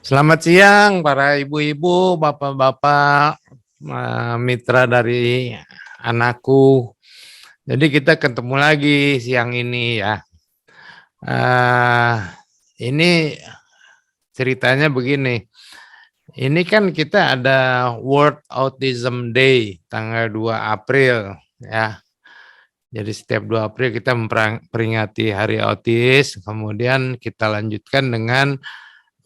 Selamat siang para ibu-ibu, bapak-bapak, mitra dari anakku. Jadi kita ketemu lagi siang ini ya. Eh, ini ceritanya begini. Ini kan kita ada World Autism Day tanggal 2 April ya. Jadi setiap 2 April kita memperingati Hari Autis, kemudian kita lanjutkan dengan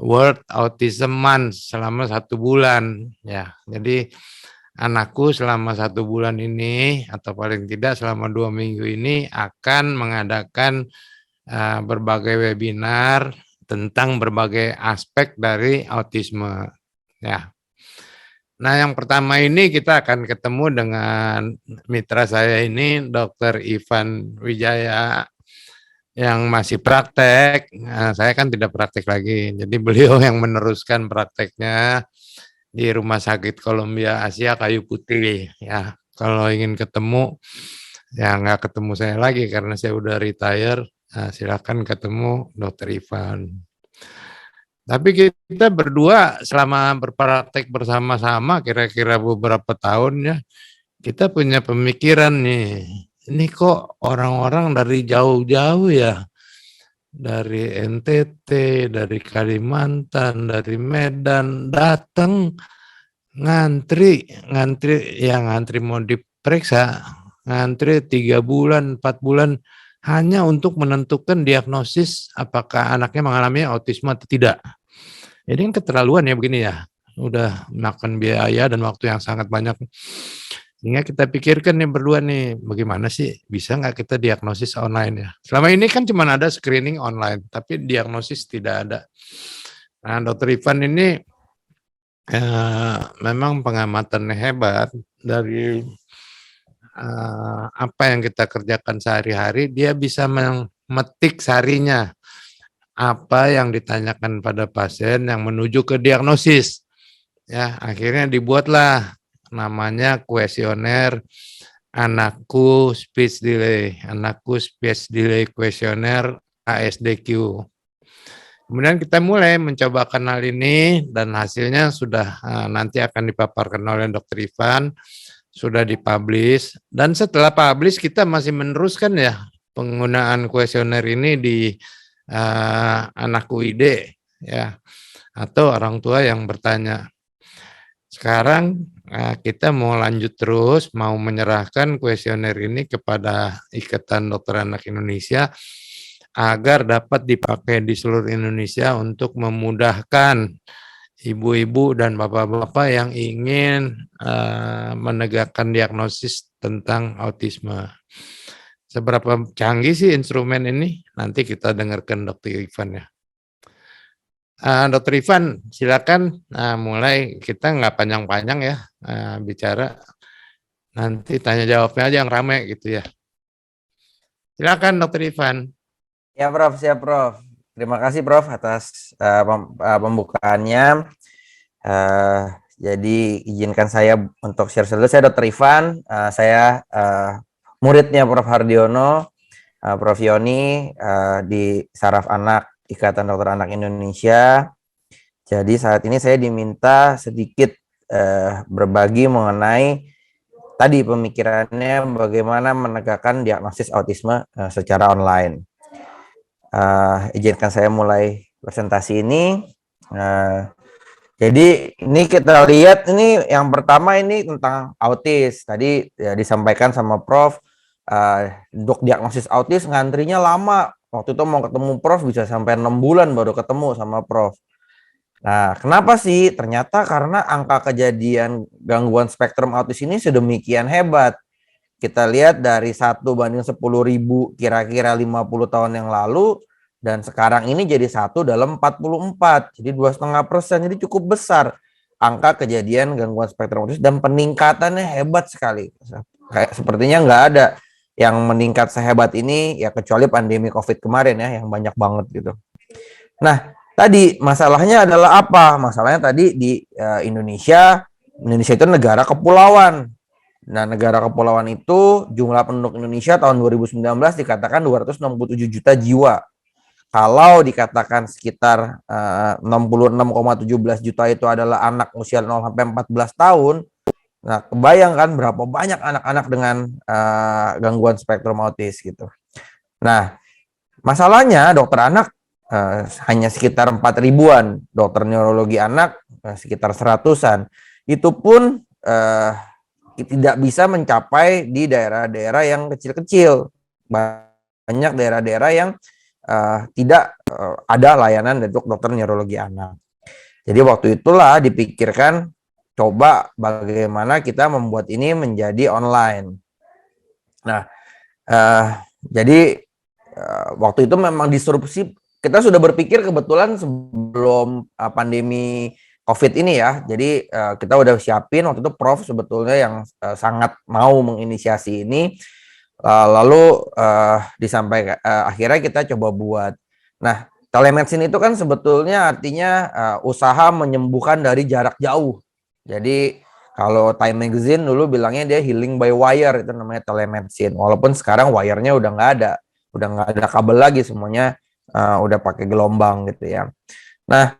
World Autism Month selama 1 bulan ya. Jadi anakku selama 1 bulan ini atau paling tidak selama 2 minggu ini akan mengadakan berbagai webinar tentang berbagai aspek dari autisme ya. Nah, yang pertama ini kita akan ketemu dengan mitra saya ini, Dr. Ivan Wijaya, yang masih praktek. Nah, saya kan tidak praktek lagi, jadi beliau yang meneruskan prakteknya di Rumah Sakit Columbia Asia Kayu Putih. Ya, kalau ingin ketemu, ya nggak ketemu saya lagi karena saya udah retire. Nah, silakan ketemu Dr. Ivan. Tapi kita berdua selama berpraktek bersama-sama kira-kira beberapa tahun ya, kita punya pemikiran nih, ini kok orang-orang dari jauh-jauh ya, dari NTT, dari Kalimantan, dari Medan, datang ngantri ngantri mau diperiksa, ngantri 3 bulan, 4 bulan, hanya untuk menentukan diagnosis apakah anaknya mengalami autisme atau tidak. Jadi kan keterlaluan ya begini ya, udah makan biaya dan waktu yang sangat banyak. Sehingga kita pikirkan nih berdua nih, bagaimana sih bisa nggak kita diagnosis online ya? Selama ini kan cuma ada screening online, tapi diagnosis tidak ada. Nah, Dokter Ivan ini memang pengamatannya hebat dari apa yang kita kerjakan sehari-hari, dia bisa memetik sarinya apa yang ditanyakan pada pasien yang menuju ke diagnosis. Ya, akhirnya dibuatlah namanya kuesioner anakku speech delay kuesioner ASDQ. Kemudian kita mulai mencoba hal ini dan hasilnya sudah nanti akan dipaparkan oleh Dr. Ivan, sudah dipublish, dan setelah publish kita masih meneruskan ya penggunaan kuesioner ini di anakku ide ya, atau orang tua yang bertanya. Sekarang kita mau lanjut terus, mau menyerahkan kuesioner ini kepada Ikatan Dokter Anak Indonesia agar dapat dipakai di seluruh Indonesia untuk memudahkan ibu-ibu dan bapak-bapak yang ingin menegakkan diagnosis tentang autisme. Seberapa canggih sih instrumen ini? Nanti kita dengarkan Dr. Ivan ya. Dr. Ivan, silakan mulai. Kita nggak panjang-panjang ya bicara. Nanti tanya jawabnya aja yang ramai gitu ya. Silakan Dr. Ivan. Ya Prof, siap Prof. Terima kasih Prof atas pembukaannya. Jadi izinkan saya untuk share dulu. Saya Dr. Ivan, saya muridnya Prof Hardiono, Prof Yoni di Saraf Anak Ikatan Dokter Anak Indonesia. Jadi saat ini saya diminta sedikit berbagi mengenai tadi pemikirannya bagaimana menegakkan diagnosis autisme secara online. Izinkan saya mulai presentasi ini. Jadi ini kita lihat ini yang pertama ini tentang autis. Tadi ya, disampaikan sama Prof. Untuk diagnosis autis ngantrinya lama. Waktu itu mau ketemu Prof bisa sampai 6 bulan baru ketemu sama Prof. Nah, kenapa sih? Ternyata karena angka kejadian gangguan spektrum autis ini sedemikian hebat. Kita lihat dari 1/10.000 kira-kira 50 tahun yang lalu, dan sekarang ini jadi 1/44, jadi 2,5%, jadi cukup besar angka kejadian gangguan spektrum autis dan peningkatannya hebat sekali. Kayak sepertinya nggak ada yang meningkat sehebat ini ya kecuali pandemi COVID kemarin ya yang banyak banget gitu. Nah, tadi masalahnya adalah apa? Masalahnya tadi di Indonesia itu negara kepulauan. Nah, negara kepulauan itu jumlah penduduk Indonesia tahun 2019 dikatakan 267 juta jiwa. kalau dikatakan sekitar 66,17 juta itu adalah anak usia 0 sampai 14 tahun, nah kebayangkan berapa banyak anak-anak dengan gangguan spektrum autis gitu. Nah, masalahnya dokter anak hanya sekitar 4 ribuan, dokter neurologi anak sekitar 100-an. Itu pun tidak bisa mencapai di daerah-daerah yang kecil-kecil. Banyak daerah-daerah yang tidak ada layanan dari dokter neurologi anak. Jadi waktu itulah dipikirkan coba bagaimana kita membuat ini menjadi online. Nah, jadi waktu itu memang disrupsi. Kita sudah berpikir kebetulan sebelum pandemi COVID ini ya. Jadi kita udah siapin waktu itu Prof sebetulnya yang sangat mau menginisiasi ini. Lalu disampaikan akhirnya kita coba buat. Nah, telemedicine itu kan sebetulnya artinya usaha menyembuhkan dari jarak jauh. Jadi kalau Time Magazine dulu bilangnya dia healing by wire, itu namanya telemedicine. Walaupun sekarang wire-nya udah nggak ada kabel lagi, semuanya udah pakai gelombang gitu ya. Nah,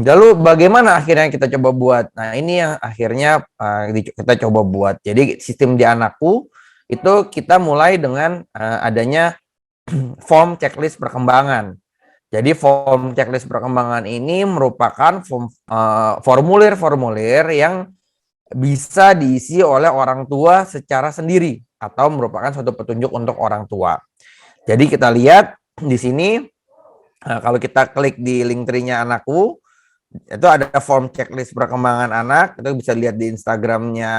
lalu bagaimana akhirnya kita coba buat? Nah, ini yang akhirnya kita coba buat. Jadi sistem di Anakku itu kita mulai dengan adanya form checklist perkembangan. Jadi form checklist perkembangan ini merupakan formulir-formulir yang bisa diisi oleh orang tua secara sendiri atau merupakan suatu petunjuk untuk orang tua. Jadi kita lihat di sini kalau kita klik di link tree-nya Anakku, itu ada form checklist perkembangan anak. Itu bisa lihat di Instagramnya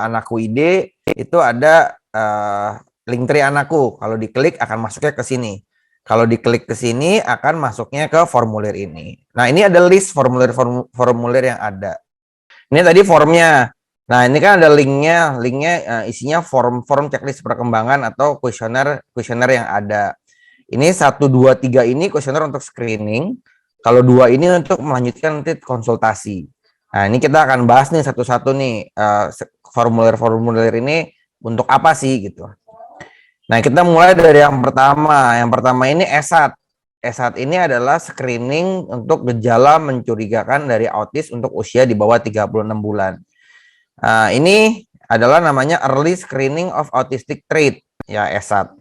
Anakku ID. Itu ada link tree Anakku. Kalau diklik akan masuknya ke sini. Kalau diklik ke sini akan masuknya ke formulir ini. Nah, ini ada list formulir yang ada. Ini tadi formnya. Nah, ini kan ada linknya isinya form checklist perkembangan atau kuesioner yang ada. Ini 1, 2, 3 ini kuesioner untuk screening. Kalau 2 ini untuk melanjutkan nanti konsultasi. Nah, ini kita akan bahas nih satu-satu nih formulir-formulir ini untuk apa sih gitu. Nah, kita mulai dari yang pertama. Yang pertama ini ESAT. ESAT ini adalah screening untuk gejala mencurigakan dari autis untuk usia di bawah 36 bulan. Ini adalah namanya Early Screening of Autistic Trait, ya ESAT.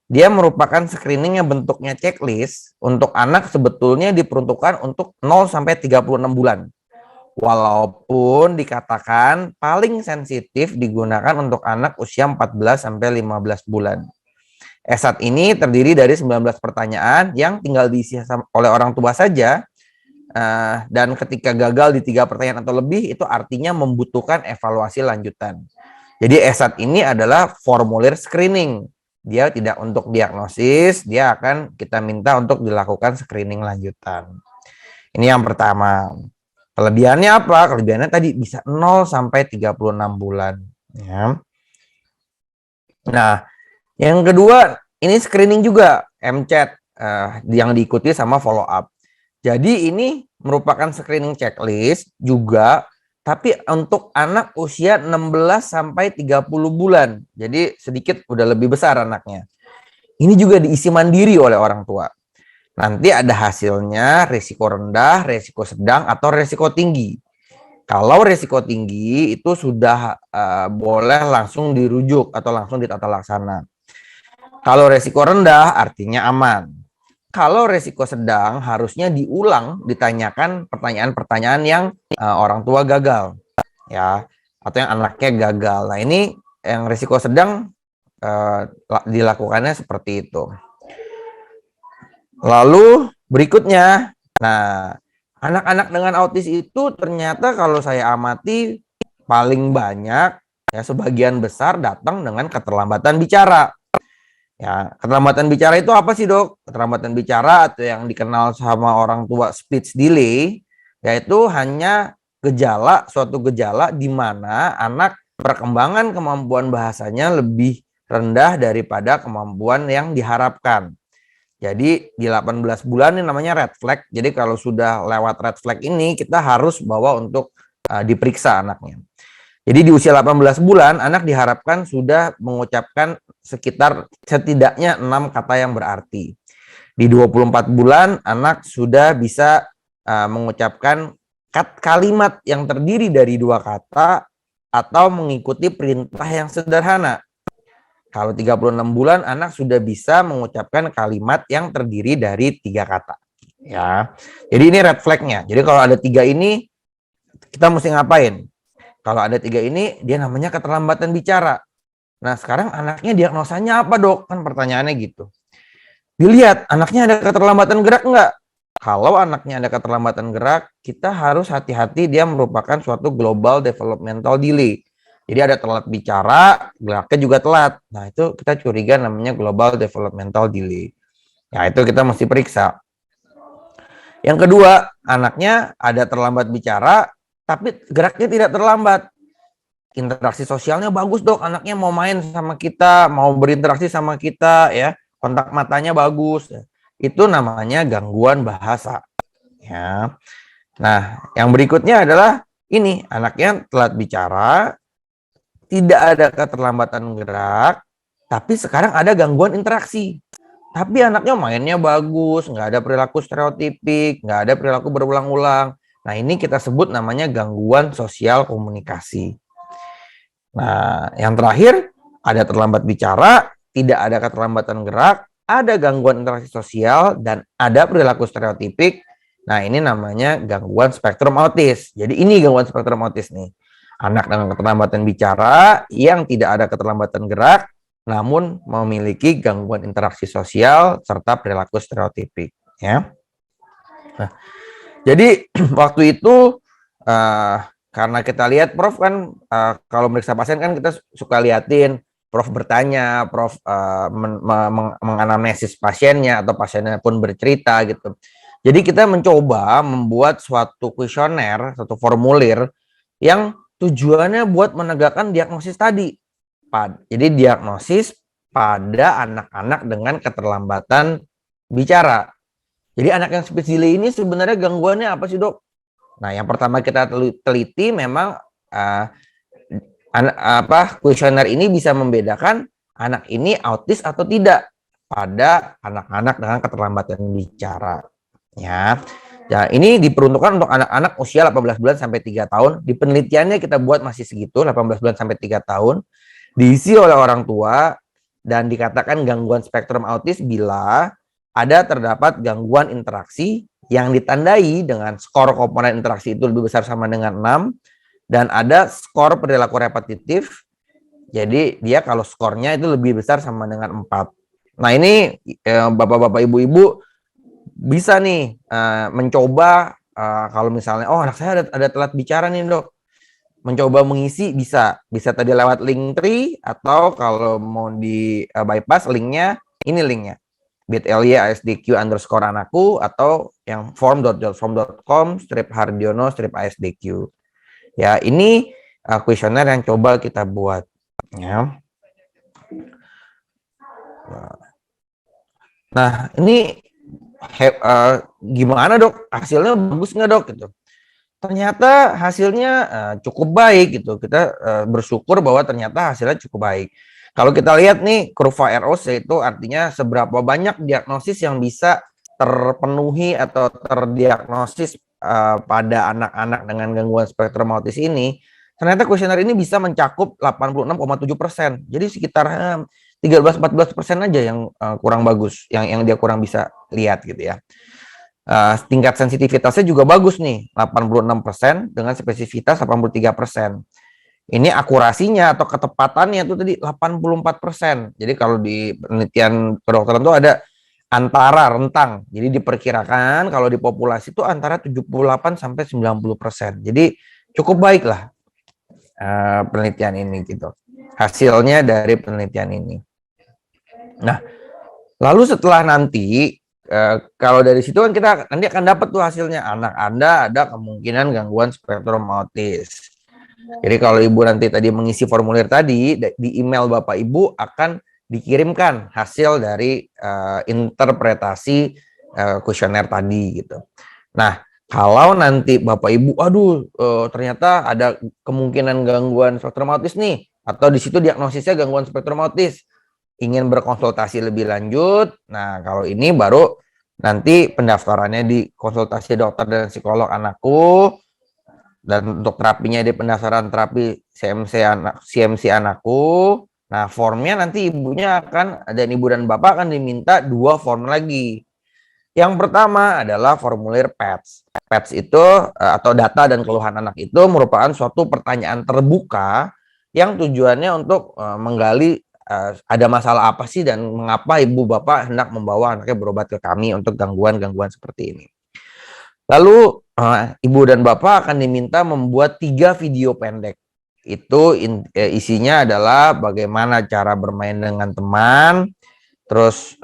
Dia merupakan screening yang bentuknya checklist untuk anak sebetulnya diperuntukkan untuk 0 sampai 36 bulan. Walaupun dikatakan paling sensitif digunakan untuk anak usia 14 sampai 15 bulan. ESAT ini terdiri dari 19 pertanyaan yang tinggal diisi oleh orang tua saja. Dan ketika gagal di 3 pertanyaan atau lebih, itu artinya membutuhkan evaluasi lanjutan. Jadi ESAT ini adalah formulir screening. Dia tidak untuk diagnosis, dia akan kita minta untuk dilakukan screening lanjutan. Ini yang pertama. Kelebihannya apa? Kelebihannya tadi bisa 0 sampai 36 bulan. Ya. Nah, yang kedua, ini screening juga, MCAT, yang diikuti sama follow up. Jadi ini merupakan screening checklist juga, tapi untuk anak usia 16 sampai 30 bulan. Jadi sedikit udah lebih besar anaknya. Ini juga diisi mandiri oleh orang tua. Nanti ada hasilnya risiko rendah, risiko sedang, atau risiko tinggi. Kalau risiko tinggi itu sudah boleh langsung dirujuk atau langsung ditata laksana. Kalau risiko rendah artinya aman. Kalau risiko sedang harusnya diulang, ditanyakan pertanyaan-pertanyaan yang orang tua gagal, ya, atau yang anaknya gagal. Nah, ini yang risiko sedang dilakukannya seperti itu. Lalu berikutnya, nah, anak-anak dengan autis itu ternyata kalau saya amati paling banyak, ya sebagian besar datang dengan keterlambatan bicara. Ya, keterlambatan bicara itu apa sih, Dok? Keterlambatan bicara atau yang dikenal sama orang tua speech delay, yaitu hanya suatu gejala di mana anak perkembangan kemampuan bahasanya lebih rendah daripada kemampuan yang diharapkan. Jadi di 18 bulan ini namanya red flag. Jadi kalau sudah lewat red flag ini kita harus bawa untuk diperiksa anaknya. Jadi di usia 18 bulan anak diharapkan sudah mengucapkan sekitar setidaknya 6 kata yang berarti. Di 24 bulan anak sudah bisa mengucapkan kalimat yang terdiri dari 2 kata atau mengikuti perintah yang sederhana. Kalau 36 bulan anak sudah bisa mengucapkan kalimat yang terdiri dari 3 kata. Ya. Jadi ini red flag-nya. Jadi kalau ada 3 ini kita mesti ngapain? Kalau ada 3 ini dia namanya keterlambatan bicara. Nah, sekarang anaknya diagnosanya apa, Dok? Kan pertanyaannya gitu. Dilihat anaknya ada keterlambatan gerak enggak? Kalau anaknya ada keterlambatan gerak, kita harus hati-hati dia merupakan suatu global developmental delay. Jadi ada telat bicara, geraknya juga telat. Nah, itu kita curiga namanya global developmental delay. Ya, itu kita mesti periksa. Yang kedua, anaknya ada terlambat bicara, tapi geraknya tidak terlambat. Interaksi sosialnya bagus, Dok. Anaknya mau main sama kita, mau berinteraksi sama kita, ya. Kontak matanya bagus. Itu namanya gangguan bahasa. Ya. Nah, yang berikutnya adalah ini, anaknya telat bicara, tidak ada keterlambatan gerak, tapi sekarang ada gangguan interaksi. Tapi anaknya mainnya bagus, nggak ada perilaku stereotipik, nggak ada perilaku berulang-ulang. Nah, ini kita sebut namanya gangguan sosial komunikasi. Nah, yang terakhir, ada terlambat bicara, tidak ada keterlambatan gerak, ada gangguan interaksi sosial, dan ada perilaku stereotipik. Nah, ini namanya gangguan spektrum autis. Jadi ini gangguan spektrum autis nih. Anak dengan keterlambatan bicara yang tidak ada keterlambatan gerak, namun memiliki gangguan interaksi sosial serta perilaku stereotipik. Ya. Nah, jadi waktu itu karena kita lihat Prof kan kalau meriksa pasien kan kita suka liatin Prof bertanya, Prof menganamnesis pasiennya atau pasiennya pun bercerita gitu. Jadi kita mencoba membuat suatu kuesioner, suatu formulir yang tujuannya buat menegakkan diagnosis tadi. Jadi diagnosis pada anak-anak dengan keterlambatan bicara. Jadi anak yang speech delay ini sebenarnya gangguannya apa sih, Dok? Nah, yang pertama kita teliti memang kuesioner ini bisa membedakan anak ini autis atau tidak pada anak-anak dengan keterlambatan bicara. Ya. Ya, ini diperuntukkan untuk anak-anak usia 18 bulan sampai 3 tahun. Di penelitiannya kita buat masih segitu, 18 bulan sampai 3 tahun. Diisi oleh orang tua dan dikatakan gangguan spektrum autis bila ada terdapat gangguan interaksi yang ditandai dengan skor komponen interaksi itu lebih besar sama dengan 6 dan ada skor perilaku repetitif. Jadi dia kalau skornya itu lebih besar sama dengan 4. Nah, ini Bapak-bapak, Ibu-ibu bisa nih mencoba kalau misalnya anak saya ada telat bicara nih, Dok. Mencoba mengisi bisa tadi lewat link tree atau kalau mau di bypass linknya bit.ly asdq_anakku atau yang form.com/hardiono/asdq. Ya, ini kuesioner yang coba kita buat ya. Nah, ini gimana, Dok? Hasilnya bagus nggak, Dok? Gitu. Ternyata hasilnya cukup baik gitu. Kita bersyukur bahwa ternyata hasilnya cukup baik. Kalau kita lihat nih kurva ROC itu artinya seberapa banyak diagnosis yang bisa terpenuhi atau terdiagnosis pada anak-anak dengan gangguan spektrum autis ini. Ternyata kuesioner ini bisa mencakup 86,7%. Jadi sekitar 13-14% aja yang kurang bagus, yang dia kurang bisa lihat gitu ya. Tingkat sensitivitasnya juga bagus nih, 86% dengan spesifitas 83%. Ini akurasinya atau ketepatannya itu tadi 84%. Jadi kalau di penelitian kedokteran itu ada antara rentang. Jadi diperkirakan kalau di populasi itu antara 78 sampai 90%. Jadi cukup baik lah penelitian ini gitu. Hasilnya dari penelitian ini. Nah, lalu setelah nanti kalau dari situ kan kita nanti akan dapat tuh hasilnya anak Anda ada kemungkinan gangguan spektrum autis. Jadi kalau Ibu nanti tadi mengisi formulir tadi di email Bapak Ibu akan dikirimkan hasil dari interpretasi kuesioner tadi gitu. Nah, kalau nanti Bapak Ibu ternyata ada kemungkinan gangguan spektrum autis nih atau di situ diagnosisnya gangguan spektrum autis. ingin berkonsultasi lebih lanjut, nah kalau ini baru nanti pendaftarannya di konsultasi dokter dan psikolog anakku, dan untuk terapinya di pendaftaran terapi CMC anakku. Nah, formnya nanti ibunya akan, dan ibu dan bapak akan diminta 2 form lagi. Yang pertama adalah formulir PATS. PATS itu atau data dan keluhan anak itu merupakan suatu pertanyaan terbuka yang tujuannya untuk menggali ada masalah apa sih dan mengapa ibu bapak hendak membawa anaknya berobat ke kami untuk gangguan-gangguan seperti ini. Lalu ibu dan bapak akan diminta membuat 3 video pendek. Itu isinya adalah bagaimana cara bermain dengan teman, terus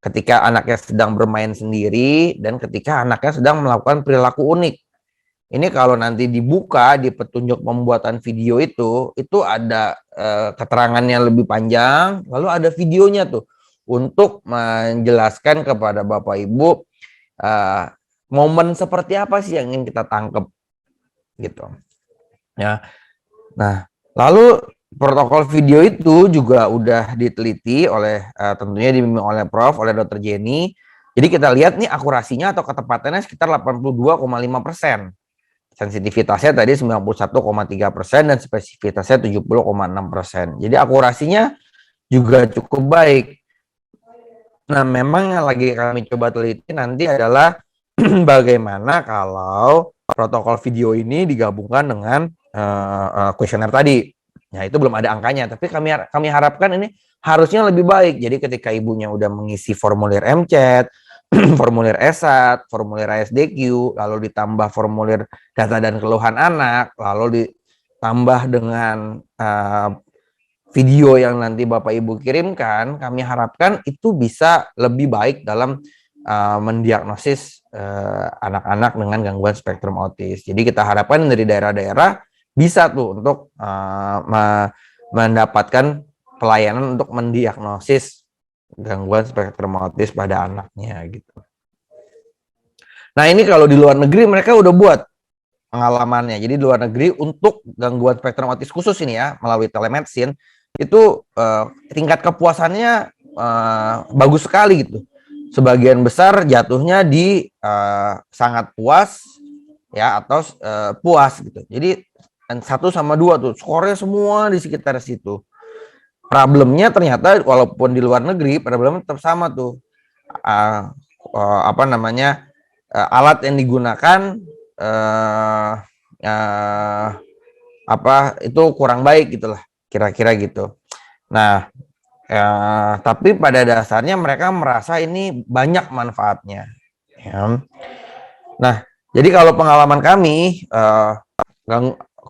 ketika anaknya sedang bermain sendiri, dan ketika anaknya sedang melakukan perilaku unik. Ini kalau nanti dibuka di petunjuk pembuatan video itu ada keterangannya lebih panjang, lalu ada videonya tuh untuk menjelaskan kepada bapak ibu momen seperti apa sih yang ingin kita tangkap gitu ya. Nah, lalu protokol video itu juga udah diteliti oleh tentunya dibimbing oleh Prof, oleh Dr. Jenny. Jadi kita lihat nih akurasinya atau ketepatannya sekitar 82,5%. Sensitivitasnya tadi 91,3% dan spesifitasnya 70,6%. Jadi akurasinya juga cukup baik. Nah, memang yang lagi kami coba teliti nanti adalah bagaimana kalau protokol video ini digabungkan dengan kuesioner tadi. Nah, itu belum ada angkanya, tapi kami harapkan ini harusnya lebih baik. Jadi ketika ibunya udah mengisi formulir MCAT, formulir ESAT, formulir ASDQ, lalu ditambah formulir data dan keluhan anak, lalu ditambah dengan video yang nanti Bapak Ibu kirimkan, kami harapkan itu bisa lebih baik dalam mendiagnosis anak-anak dengan gangguan spektrum autis. Jadi kita harapkan dari daerah-daerah bisa tuh untuk mendapatkan pelayanan untuk mendiagnosis gangguan spektrum autis pada anaknya gitu. Nah, ini kalau di luar negeri mereka udah buat pengalamannya. Jadi di luar negeri untuk gangguan spektrum autis khusus ini ya, melalui telemedicine, itu tingkat kepuasannya bagus sekali gitu. Sebagian besar jatuhnya di sangat puas ya, atau puas gitu. Jadi 1 sama 2 tuh skornya semua di sekitar situ. Problemnya ternyata walaupun di luar negeri problemnya tetap sama tuh. Alat yang digunakan itu kurang baik gitulah, kira-kira gitu. Nah, tapi pada dasarnya mereka merasa ini banyak manfaatnya ya. Nah, jadi kalau pengalaman kami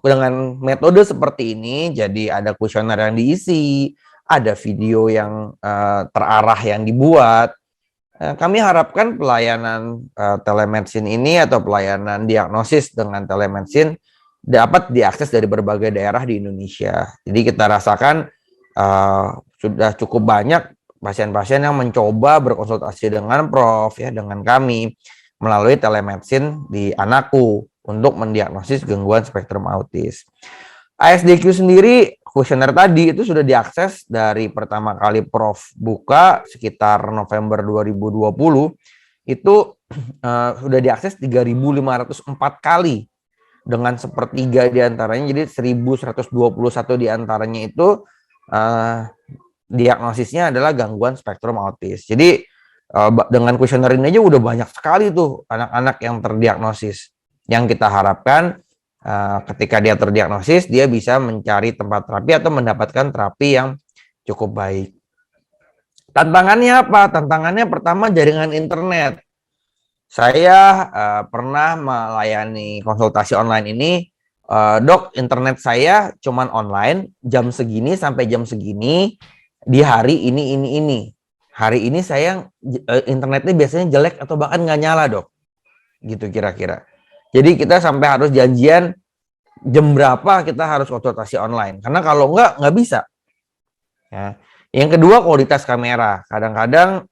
dengan metode seperti ini, jadi ada kuesioner yang diisi, ada video yang terarah yang dibuat. Kami harapkan pelayanan telemedicine ini atau pelayanan diagnosis dengan telemedicine dapat diakses dari berbagai daerah di Indonesia. Jadi kita rasakan sudah cukup banyak pasien-pasien yang mencoba berkonsultasi dengan Prof ya, dengan kami melalui telemedicine di anakku untuk mendiagnosis gangguan spektrum autis. ASDQ sendiri, kuesioner tadi itu sudah diakses dari pertama kali Prof buka sekitar November 2020, itu sudah diakses 3.504 kali dengan sepertiga diantaranya, jadi 1.121 diantaranya itu diagnosisnya adalah gangguan spektrum autis. Jadi dengan kuesioner ini aja udah banyak sekali tuh anak-anak yang terdiagnosis. Yang kita harapkan ketika dia terdiagnosis, dia bisa mencari tempat terapi atau mendapatkan terapi yang cukup baik. Tantangannya apa? Tantangannya pertama jaringan internet. Saya pernah melayani konsultasi online ini, dok, internet saya cuman online jam segini sampai jam segini di hari ini. Hari ini saya internetnya biasanya jelek atau bahkan nggak nyala, dok. Gitu kira-kira. Jadi kita sampai harus janjian jam berapa kita harus konsultasi online. Karena kalau nggak bisa. Ya. Yang kedua, kualitas kamera. Kadang-kadang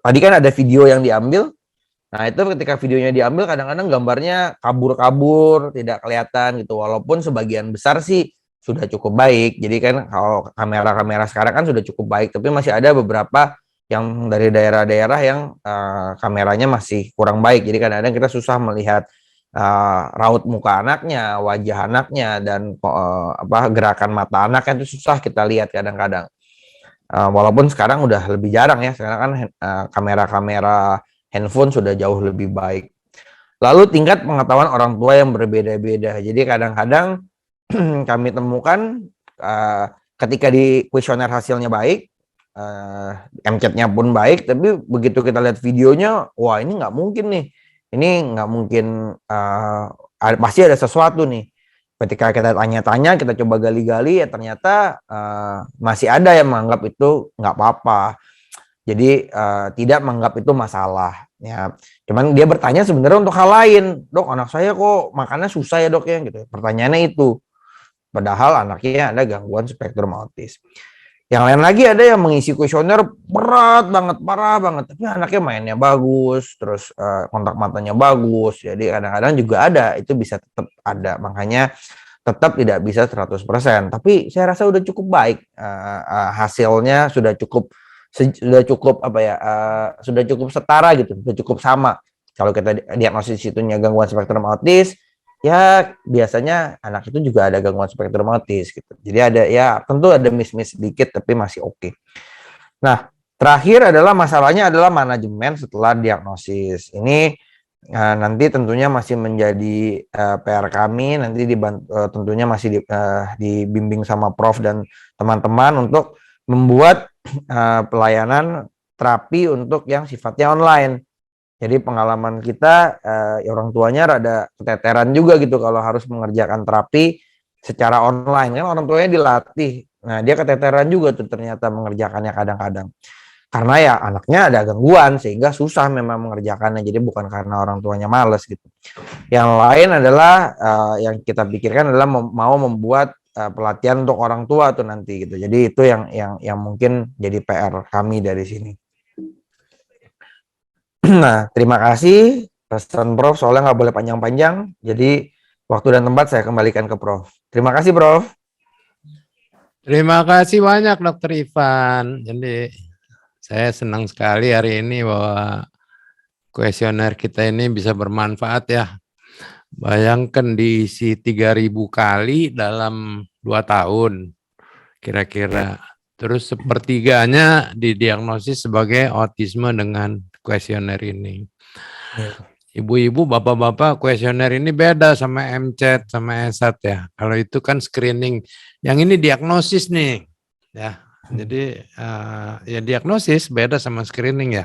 tadi kan ada video yang diambil. Nah, itu ketika videonya diambil kadang-kadang gambarnya kabur-kabur, tidak kelihatan gitu. Walaupun sebagian besar sih sudah cukup baik. Jadi kan kalau kamera-kamera sekarang kan sudah cukup baik, tapi masih ada beberapa yang dari daerah-daerah yang kameranya masih kurang baik. Jadi kadang-kadang kita susah melihat raut muka anaknya, wajah anaknya, dan gerakan mata anaknya itu susah kita lihat kadang-kadang. Walaupun sekarang udah lebih jarang ya, sekarang kan kamera-kamera handphone sudah jauh lebih baik. Lalu tingkat pengetahuan orang tua yang berbeda-beda. Jadi kadang-kadang kami temukan ketika di kuesioner hasilnya baik, MCAT-nya pun baik, tapi begitu kita lihat videonya, wah ini nggak mungkin nih. Ini nggak mungkin, pasti ada sesuatu nih. Ketika kita tanya-tanya, kita coba gali-gali, ya ternyata masih ada yang menganggap itu nggak apa-apa. Jadi tidak menganggap itu masalah. Ya, cuman dia bertanya sebenarnya untuk hal lain. Dok, anak saya kok makannya susah ya dok ya, gitu. Pertanyaannya itu. Padahal anaknya ada gangguan spektrum autis. Yang lain lagi ada yang mengisi kuesioner berat banget, parah banget. Tapi anaknya mainnya bagus, terus kontak matanya bagus. Jadi kadang-kadang juga ada, itu bisa tetap ada. Makanya tetap tidak bisa 100%. Tapi saya rasa udah cukup baik. Hasilnya sudah cukup sudah cukup setara gitu, sudah cukup sama. Kalau kita diagnosis itunya gangguan spektrum autis, ya biasanya anak itu juga ada gangguan spektrum autis gitu. Jadi ada ya tentu ada miss sedikit tapi masih oke. Nah, terakhir adalah masalahnya adalah manajemen setelah diagnosis. Ini nanti tentunya masih menjadi PR kami, nanti tentunya masih dibimbing sama Prof dan teman-teman untuk membuat pelayanan terapi untuk yang sifatnya online. Jadi pengalaman kita, ya orang tuanya rada keteteran juga gitu kalau harus mengerjakan terapi secara online. Kan orang tuanya dilatih. Nah, dia keteteran juga tuh ternyata mengerjakannya kadang-kadang. Karena ya anaknya ada gangguan sehingga susah memang mengerjakannya. Jadi bukan karena orang tuanya males gitu. Yang lain adalah yang kita pikirkan adalah mau membuat pelatihan untuk orang tua tuh nanti gitu. Jadi itu yang mungkin jadi PR kami dari sini. Nah, terima kasih pesan Prof, soalnya nggak boleh panjang-panjang. Jadi waktu dan tempat saya kembalikan ke Prof. Terima kasih Prof. Terima kasih banyak Dokter Ivan. Jadi saya senang sekali hari ini bahwa kuesioner kita ini bisa bermanfaat ya. Bayangkan diisi 3.000 kali dalam 2 tahun kira-kira. Terus sepertiganya didiagnosis sebagai autisme dengan kuesioner ini. Ibu-ibu, bapak-bapak, kuesioner ini beda sama MCAT, sama ESAT ya. Kalau itu kan screening, yang ini diagnosis nih. Ya, jadi ya diagnosis beda sama screening ya.